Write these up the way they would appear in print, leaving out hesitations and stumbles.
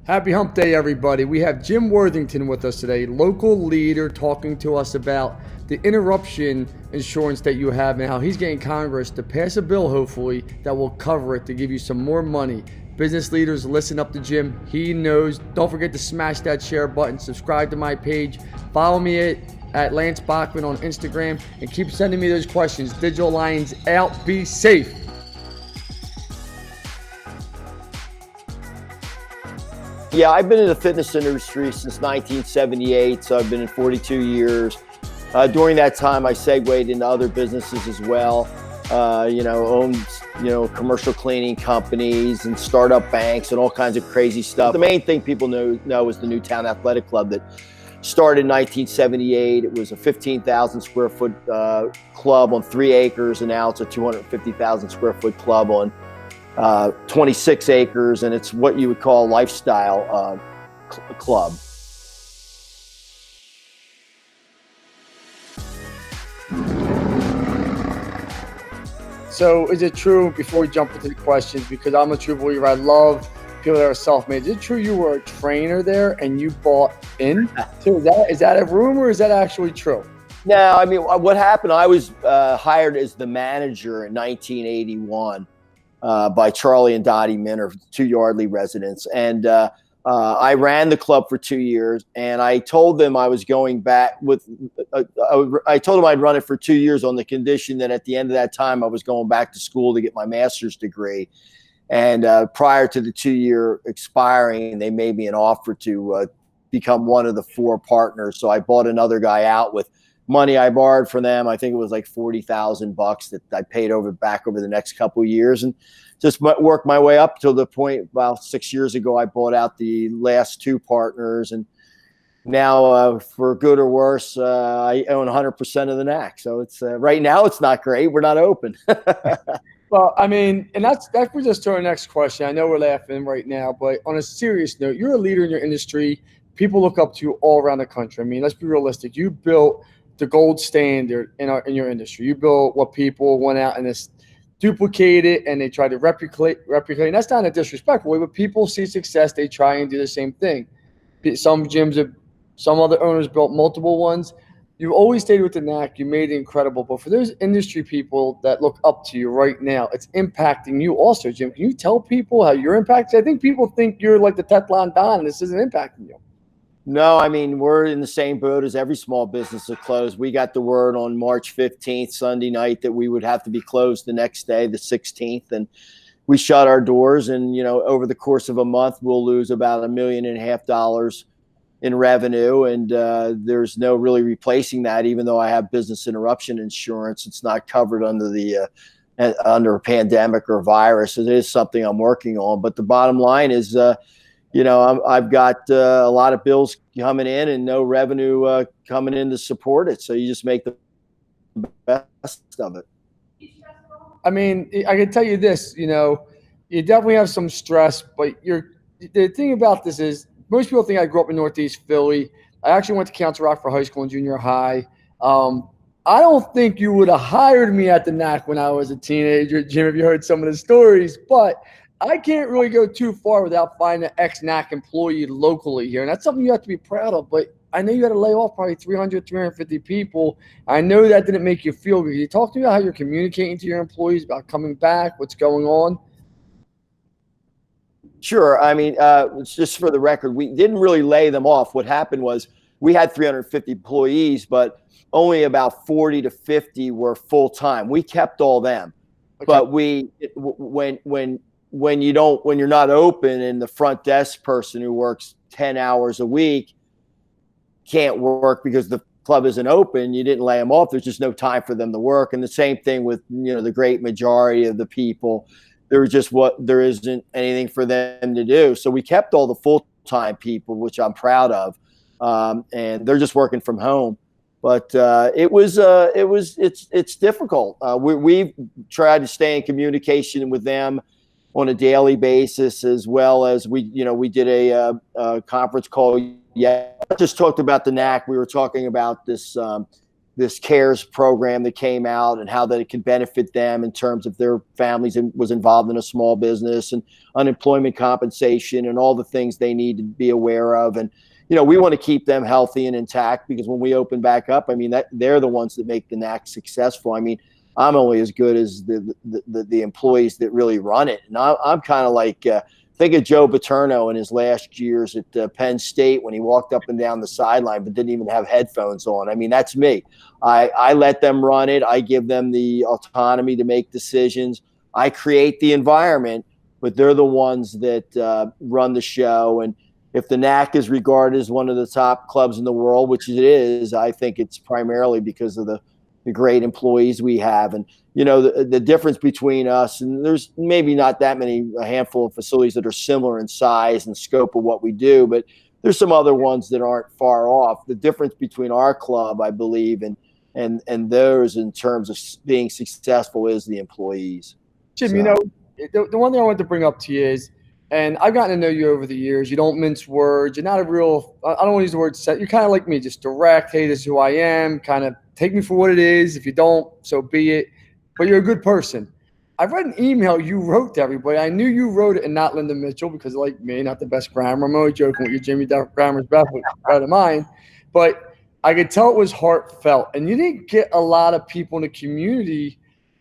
Happy Hump Day, everybody. We have Jim Worthington with us today, local leader, talking to us about the interruption insurance that you have and how he's getting Congress to pass a bill, hopefully, that will cover it to give you some more money. Business leaders, listen up to Jim. He knows. Don't forget to smash that share button, subscribe to my page, follow me at Lance Bachman on Instagram, and keep sending me those questions. Digital Lions out. Be safe. Yeah, I've been in the fitness industry since 1978, so I've been in 42 years. During that time, I segued into other businesses as well. Owned, commercial cleaning companies and startup banks and all kinds of crazy stuff. The main thing people know is the Newtown Athletic Club that started in 1978. It was a 15,000 square foot club on 3 acres, and now it's a 250,000 square foot club on 26 acres, and it's what you would call a lifestyle club. So is it true, before we jump into the questions, because I'm a true believer, I love people that are self-made. Is it true you were a trainer there and you bought in? So is that a rumor or is that actually true? No, I mean, what happened, I was hired as the manager in 1981. By Charlie and Dottie Minner, 2 Yardley residents. And I ran the club for 2 years, and I told them I was going back with, I told them I'd run it for 2 years on the condition that at the end of that time, I was going back to school to get my master's degree. And prior to the 2-year expiring, they made me an offer to become one of the 4 partners. So I bought another guy out with money I borrowed from them. I think it was like $40,000 that I paid back over the next couple of years, and just worked my way up to the point about 6 years ago, I bought out the last 2 partners. And now for good or worse, I own 100% of the NAC. So it's right now it's not great. We're not open. Well, I mean, and that brings us to our next question. I know we're laughing right now, but on a serious note, you're a leader in your industry. People look up to you all around the country. I mean, let's be realistic. You built the gold standard in your industry. You built what people went out and just duplicate it, and they try to replicate. And that's not in a disrespectful way, but people see success, they try and do the same thing. Some gyms some other owners built multiple ones. You've always stayed with the NAC. You made it incredible. But for those industry people that look up to you right now, it's impacting you also, Jim. Can you tell people how you're impacted? I think people think you're like the Teflon Don, and this isn't impacting you. No, I mean, we're in the same boat as every small business that closed. We got the word on March 15th, Sunday night, that we would have to be closed the next day, the 16th. And we shut our doors. And, over the course of a month, we'll lose about $1.5 million in revenue. And there's no really replacing that, even though I have business interruption insurance. It's not covered under under a pandemic or virus. It is something I'm working on. But the bottom line is, I've got a lot of bills coming in and no revenue coming in to support it. So you just make the best of it. I mean, I can tell you this, you definitely have some stress, but the thing about this is most people think I grew up in Northeast Philly. I actually went to Council Rock for high school and junior high. I don't think you would have hired me at the NAC when I was a teenager, Jim, if you heard some of the stories, but I can't really go too far without finding an ex-NAC employee locally here. And that's something you have to be proud of. But I know you had to lay off probably 300, 350 people. I know that didn't make you feel good. Can you talk to me about how you're communicating to your employees about coming back, what's going on? Sure. I mean, just for the record, we didn't really lay them off. What happened was we had 350 employees, but only about 40 to 50 were full-time. We kept all them. Okay. But when you're not open, and the front desk person who works 10 hours a week can't work because the club isn't open, you didn't lay them off. There's just no time for them to work. And the same thing with, the great majority of the people, there isn't anything for them to do. So we kept all the full-time people, which I'm proud of. And they're just working from home. But it's difficult. We've tried to stay in communication with them on a daily basis, as well as we did a conference call. Yeah, just talked about the NAC. We were talking about this this CARES program that came out and how that it could benefit them in terms of their families and was involved in a small business, and unemployment compensation and all the things they need to be aware of. And, we want to keep them healthy and intact, because when we open back up, I mean, that they're the ones that make the NAC successful. I mean, I'm only as good as the employees that really run it. And I'm kind of like, think of Joe Paterno in his last years at Penn State, when he walked up and down the sideline but didn't even have headphones on. I mean, that's me. I let them run it. I give them the autonomy to make decisions. I create the environment, but they're the ones that run the show. And if the NAC is regarded as one of the top clubs in the world, which it is, I think it's primarily because of the great employees we have. And, the difference between us, and there's maybe not that many, a handful of facilities that are similar in size and scope of what we do, but there's some other ones that aren't far off. The difference between our club, I believe, and theirs in terms of being successful is the employees. Jim, the one thing I wanted to bring up to you is, and I've gotten to know you over the years, you don't mince words. You're not a real, I don't want to use the word set. You're kind of like me, just direct. Hey, this is who I am. Kind of take me for what it is. If you don't, so be it. But you're a good person. I've read an email you wrote to everybody. I knew you wrote it and not Linda Mitchell, because like me, not the best grammar. I'm always joking with you, Jimmy. Grammar's better than mine. But I could tell it was heartfelt. And you didn't get a lot of people in the community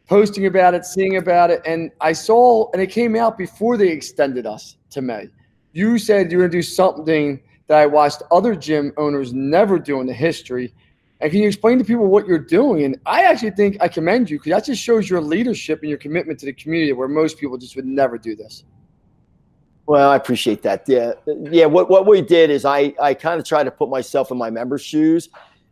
posting about it, seeing about it. And I saw, and it came out before they extended us to May. You said you were going to do something that I watched other gym owners never do in the history. And can you explain to people what you're doing? And I actually think I commend you, because that just shows your leadership and your commitment to the community, where most people just would never do this. Well, I appreciate that. Yeah. What we did is I kind of tried to put myself in my members' shoes.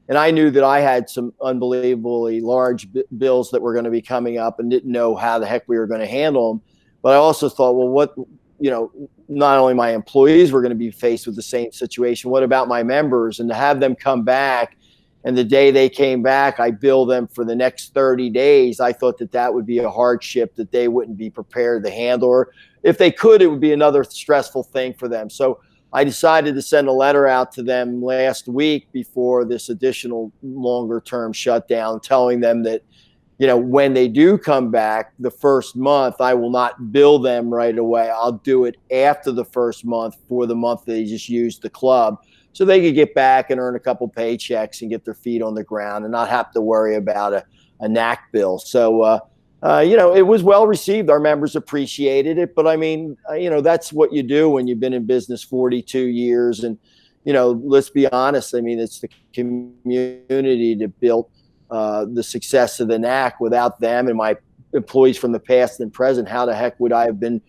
And I knew that I had some unbelievably large bills that were going to be coming up, and didn't know how the heck we were going to handle them. But I also thought, well, not only my employees were going to be faced with the same situation, what about my members? And to have them come back, and the day they came back, I bill them for the next 30 days. I thought that would be a hardship that they wouldn't be prepared to handle. Or if they could, it would be another stressful thing for them. So I decided to send a letter out to them last week before this additional longer term shutdown, telling them that, when they do come back the first month, I will not bill them right away. I'll do it after the first month, for the month they just used the club, so they could get back and earn a couple paychecks and get their feet on the ground and not have to worry about a NAC bill. So, it was well received. Our members appreciated it. But I mean, that's what you do when you've been in business 42 years. And, let's be honest. I mean, it's the community that built the success of the NAC. Without them and my employees from the past and present, how the heck would I have been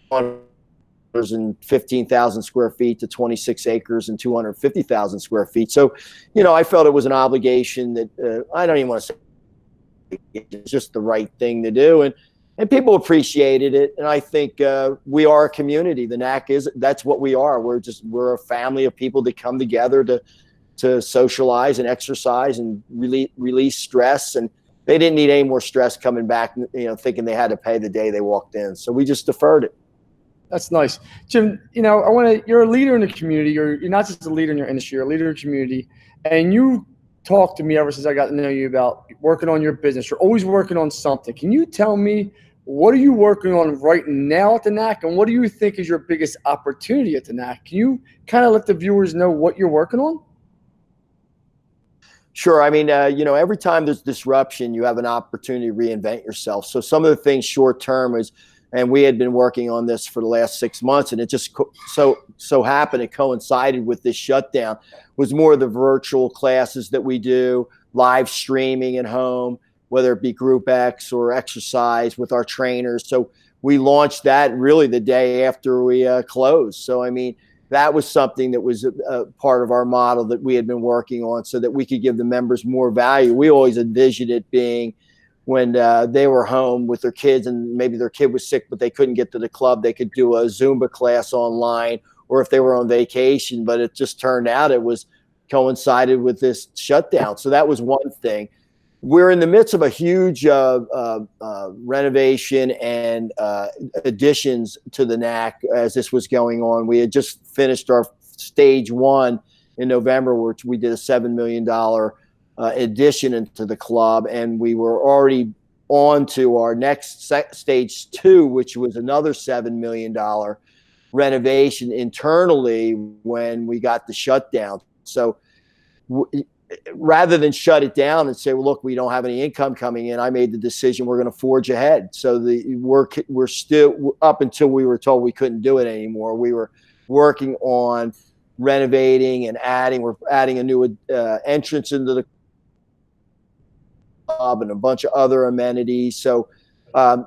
on and 15,000 square feet to 26 acres and 250,000 square feet. So, I felt it was an obligation that I don't even want to say it's just the right thing to do. And people appreciated it. And I think we are a community. The NAC that's what we are. We're a family of people that come together to socialize and exercise and release stress. And they didn't need any more stress coming back, thinking they had to pay the day they walked in. So we just deferred it. That's nice. Jim, you're a leader in the community. You're not just a leader in your industry, you're a leader in the community. And you talked to me ever since I got to know you about working on your business. You're always working on something. Can you tell me, what are you working on right now at the NAC? And what do you think is your biggest opportunity at the NAC? Can you kind of let the viewers know what you're working on? Sure. I mean, every time there's disruption, you have an opportunity to reinvent yourself. So some of the things short term is, and we had been working on this for the last 6 months, and it just so happened it coincided with this shutdown, was more of the virtual classes that we do, live streaming at home, whether it be Group X or exercise with our trainers. So we launched that really the day after we closed. So, I mean, that was something that was a part of our model that we had been working on so that we could give the members more value. We always envisioned it being when they were home with their kids and maybe their kid was sick, but they couldn't get to the club, they could do a Zumba class online, or if they were on vacation. But it just turned out it was coincided with this shutdown. So that was one thing. We're in the midst of a huge renovation and additions to the NAC as this was going on. We had just finished our stage one in November, which we did a $7 million addition into the club, and we were already on to our next stage 2, which was another $7 million renovation internally when we got the shutdown. So rather than shut it down and say, well, look, we don't have any income coming in, I made the decision we're going to forge ahead. So we're still, up until we were told we couldn't do it anymore, we were working on renovating and we're adding a new entrance into the club and a bunch of other amenities. So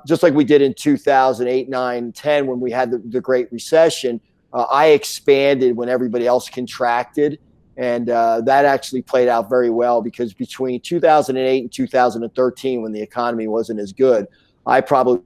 just like we did in 2008, 9, 10, when we had the Great Recession, I expanded when everybody else contracted. And that actually played out very well, because between 2008 and 2013, when the economy wasn't as good, I probably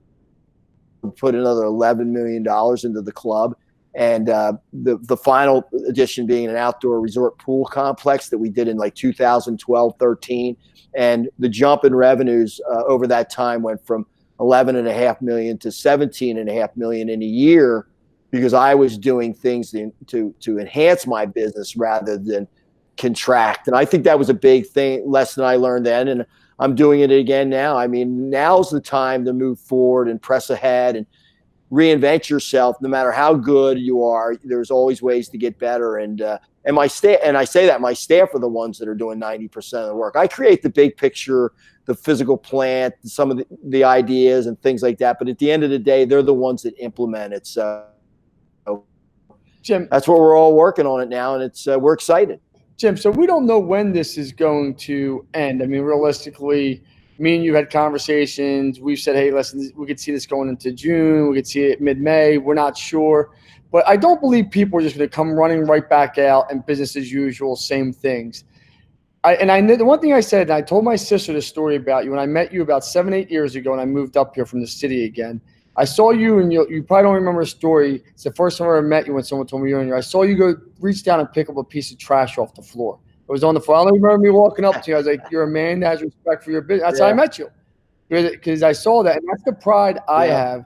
put another $11 million into the club. And the final addition being an outdoor resort pool complex that we did in like 2012, 13. And the jump in revenues over that time went from $11.5 million to $17.5 million in a year, because I was doing things to enhance my business rather than contract. And I think that was a big lesson I learned then. And I'm doing it again now. I mean, now's the time to move forward and press ahead and reinvent yourself. No matter how good you are, there's always ways to get better. And my staff, and I say that my staff are the ones that are doing 90% of the work. I create the big picture, the physical plant, some of the ideas and things like that. But at the end of the day, they're the ones that implement it. So Jim, that's what we're all working on it now, and we're excited. Jim, so we don't know when this is going to end. I mean, realistically, me and you had conversations. We've said, hey, listen, we could see this going into June. We could see it mid-May. We're not sure. But I don't believe people are just going to come running right back out and business as usual, same things. I know the one thing I said, and I told my sister the story about you when I met you about 7, 8 years ago, and I moved up here from the city again. I saw you, and you probably don't remember the story. It's the first time I ever met you when someone told me you were in here. I saw you go reach down and pick up a piece of trash off the floor. It was on the floor. I don't remember me walking up to you. I was like, you're a man that has respect for your business. That's how I met you, because I saw that, and that's the pride I have.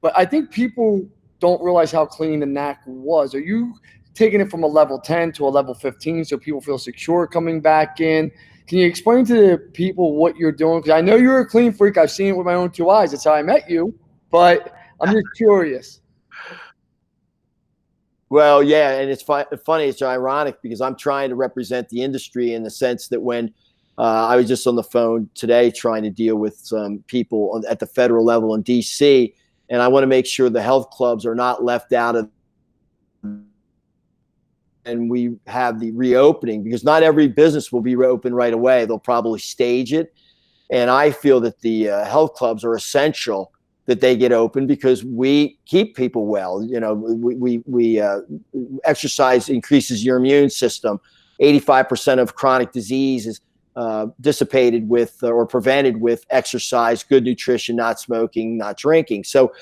But I think people don't realize how clean the NAC was. Are you taking it from a level 10 to a level 15 so people feel secure coming back in? Can you explain to the people what you're doing? Because I know you're a clean freak. I've seen it with my own 2 eyes. That's how I met you. But I'm just curious. Well, yeah, and it's funny. It's ironic because I'm trying to represent the industry in the sense that when I was just on the phone today trying to deal with some people at the federal level in D.C., and I want to make sure the health clubs are not left out of, and we have the reopening, because not every business will be reopened right away. They'll probably stage it. And I feel that the health clubs are essential that they get open, because we keep people well. You know, we exercise increases your immune system. 85% of chronic disease is dissipated with or prevented with exercise, good nutrition, not smoking, not drinking. So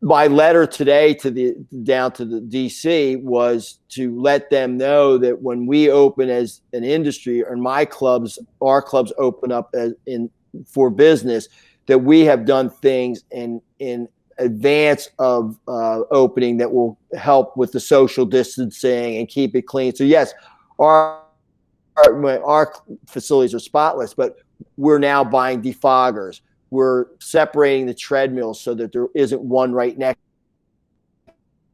my letter today down to the DC was to let them know that when we open as an industry, or our clubs open up for business, that we have done things in advance of opening that will help with the social distancing and keep it clean. So yes, our facilities are spotless, but we're now buying defoggers. We're separating the treadmills so that there isn't one right next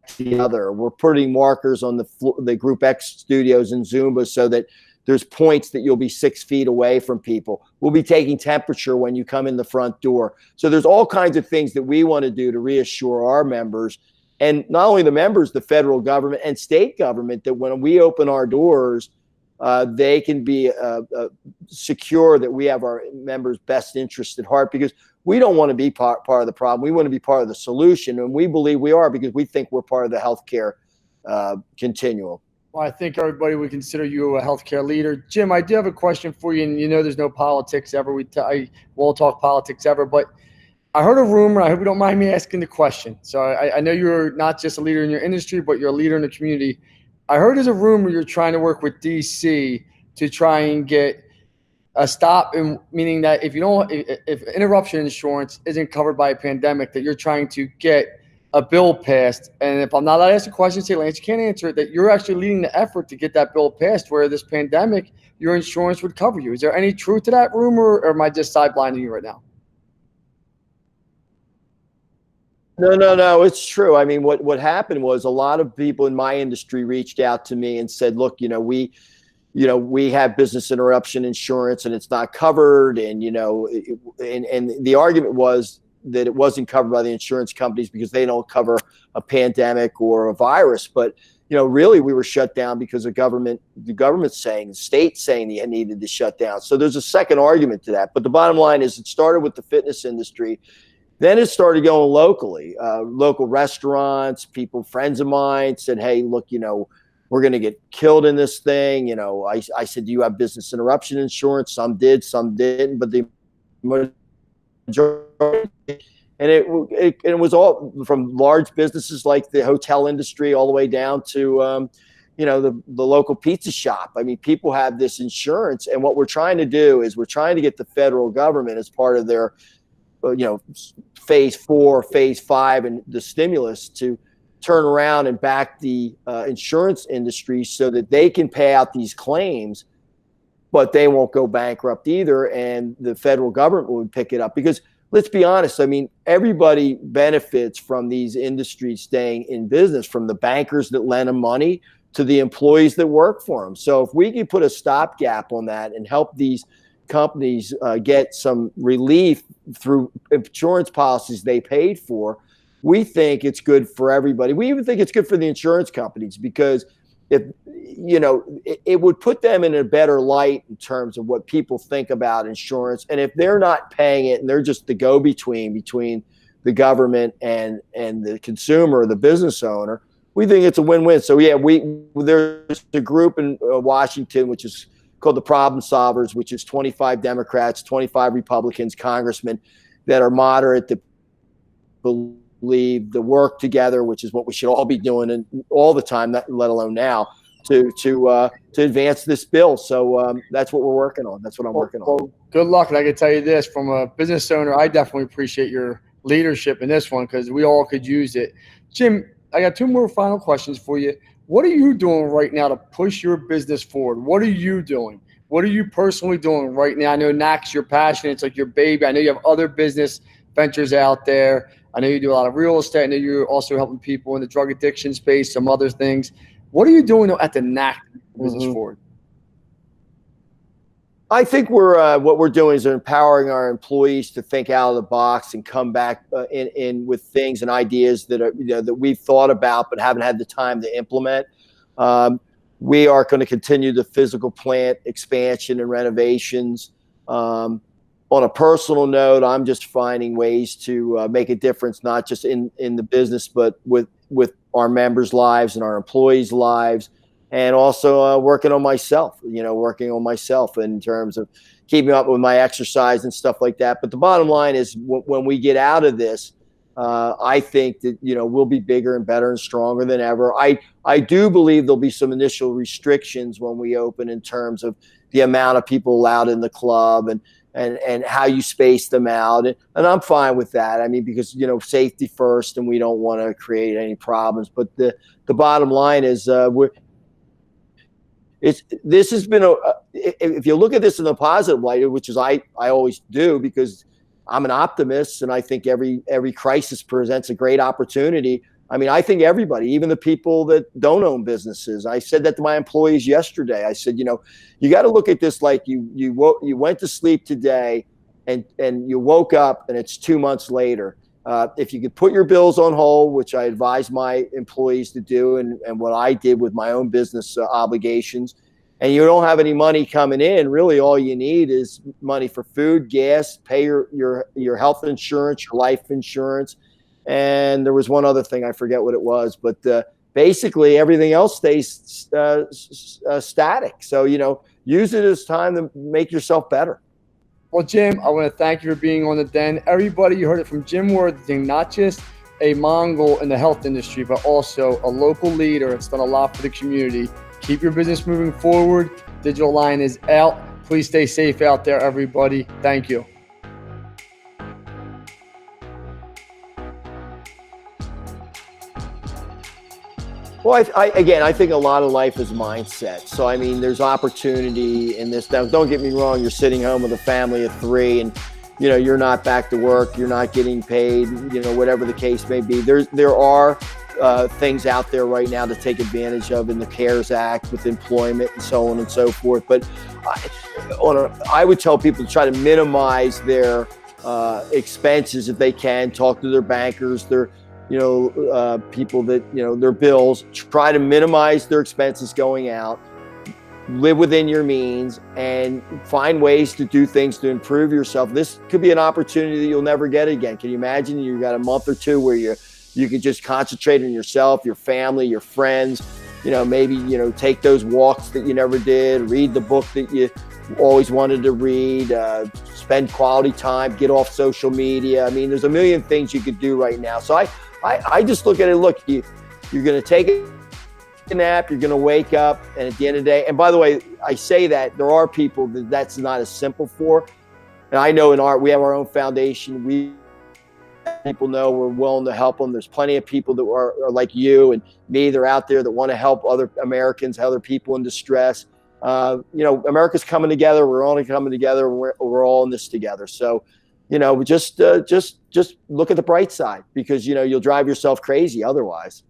to the other. We're putting markers on the Group X studios and Zumba so that there's points that you'll be 6 feet away from people. We'll be taking temperature when you come in the front door. So there's all kinds of things that we want to do to reassure our members, and not only the members, the federal government and state government, that when we open our doors, they can be secure that we have our members' best interest at heart, because we don't want to be part of the problem. We want to be part of the solution, and we believe we are, because we think we're part of the healthcare continuum. Well, I think everybody would consider you a healthcare leader. Jim, I do have a question for you, and you know there's no politics ever. I won't talk politics ever, but I heard a rumor. I hope you don't mind me asking the question. So I know you're not just a leader in your industry, but you're a leader in the community. I heard there's a rumor you're trying to work with DC to try and get a stop, meaning that if interruption insurance isn't covered by a pandemic, that you're trying to get a bill passed, and if I'm not allowed to ask a question, say, Lance, you can't answer it, that you're actually leading the effort to get that bill passed where this pandemic, your insurance would cover you. Is there any truth to that rumor, or am I just sideblinding you right now? No, it's true. I mean, what happened was a lot of people in my industry reached out to me and said, look, we have business interruption insurance and it's not covered. And, and the argument was that it wasn't covered by the insurance companies because they don't cover a pandemic or a virus. But, really we were shut down because the government's saying, the state's saying they needed to shut down. So there's a second argument to that. But the bottom line is it started with the fitness industry. Then it started going locally. Local restaurants, people, friends of mine said, hey, look, we're going to get killed in this thing. I said, do you have business interruption insurance? Some did, some didn't, but the majority, and it was all from large businesses like the hotel industry all the way down to, the local pizza shop. I mean, people have this insurance, and what we're trying to do is we're trying to get the federal government as part of their, phase 4, phase 5, and the stimulus to turn around and back the insurance industry so that they can pay out these claims, but they won't go bankrupt either. And the federal government would pick it up because let's be honest. I mean, everybody benefits from these industries staying in business, from the bankers that lend them money to the employees that work for them. So if we can put a stopgap on that and help these companies get some relief through insurance policies they paid for, we think it's good for everybody. We even think it's good for the insurance companies because if it would put them in a better light in terms of what people think about insurance. And if they're not paying it and they're just the go-between between the government and the consumer or the business owner, we think it's a win-win. So yeah, there's a group in Washington which is called the Problem Solvers, which is 25 Democrats, 25 Republicans, congressmen that are moderate, that believe the work together, which is what we should all be doing and all the time, let alone now, to advance this bill. So that's what we're working on. That's what I'm working on. Well, good luck. And I can tell you this, from a business owner, I definitely appreciate your leadership in this one because we all could use it. Jim, I got 2 more final questions for you. What are you doing right now to push your business forward? What are you doing? What are you personally doing right now? I know NAC's your passion. It's like your baby. I know you have other business ventures out there. I know you do a lot of real estate. I know you're also helping people in the drug addiction space, some other things. What are you doing at the NAC business forward? I think what we're doing is empowering our employees to think out of the box and come back in with things and ideas that are that we've thought about but haven't had the time to implement. We are going to continue the physical plant expansion and renovations. On a personal note, I'm just finding ways to make a difference, not just in the business, but with our members' lives and our employees' lives. And also working on myself in terms of keeping up with my exercise and stuff like that. But the bottom line is when we get out of this, I think that, we'll be bigger and better and stronger than ever. I do believe there'll be some initial restrictions when we open in terms of the amount of people allowed in the club and how you space them out. And I'm fine with that. I mean, because, safety first and we don't want to create any problems. But the bottom line is this has been if you look at this in the positive light, which is I always do because I'm an optimist and I think every crisis presents a great opportunity. I mean, I think everybody, even the people that don't own businesses, I said that to my employees yesterday. I said, you got to look at this like you went to sleep today and you woke up and it's 2 months later. If you could put your bills on hold, which I advise my employees to do, and what I did with my own business obligations, and you don't have any money coming in, really all you need is money for food, gas, pay your health insurance, your life insurance. And there was one other thing, I forget what it was, but basically everything else stays static. So, use it as time to make yourself better. Well, Jim, I want to thank you for being on the Den. Everybody, you heard it from Jim Worthington, not just a Mongol in the health industry, but also a local leader that's done a lot for the community. Keep your business moving forward. Digital Line is out. Please stay safe out there, everybody. Thank you. Well, again, I think a lot of life is mindset. So, I mean, there's opportunity in this. Now, don't get me wrong. You're sitting home with a family of 3 and, you're not back to work. You're not getting paid, whatever the case may be. There are things out there right now to take advantage of in the CARES Act with employment and so on and so forth. But I would tell people to try to minimize their expenses if they can. Talk to their bankers, their people that, their bills. Try to minimize their expenses going out. Live within your means and find ways to do things to improve yourself. This could be an opportunity that you'll never get again. Can you imagine? You've got a month or two where you can just concentrate on yourself, your family, your friends, maybe, take those walks that you never did, read the book that you always wanted to read, spend quality time, get off social media. I mean, there's a million things you could do right now. So I just look at it, look, you're going to take a nap, you're going to wake up, and at the end of the day, and by the way, I say that there are people that's not as simple for. And I know we have our own foundation. People know we're willing to help them. There's plenty of people that are like you and me. They're out there that want to help other Americans, other people in distress. America's coming together. We're only coming together. We're all in this together. So, just look at the bright side because, you'll drive yourself crazy otherwise.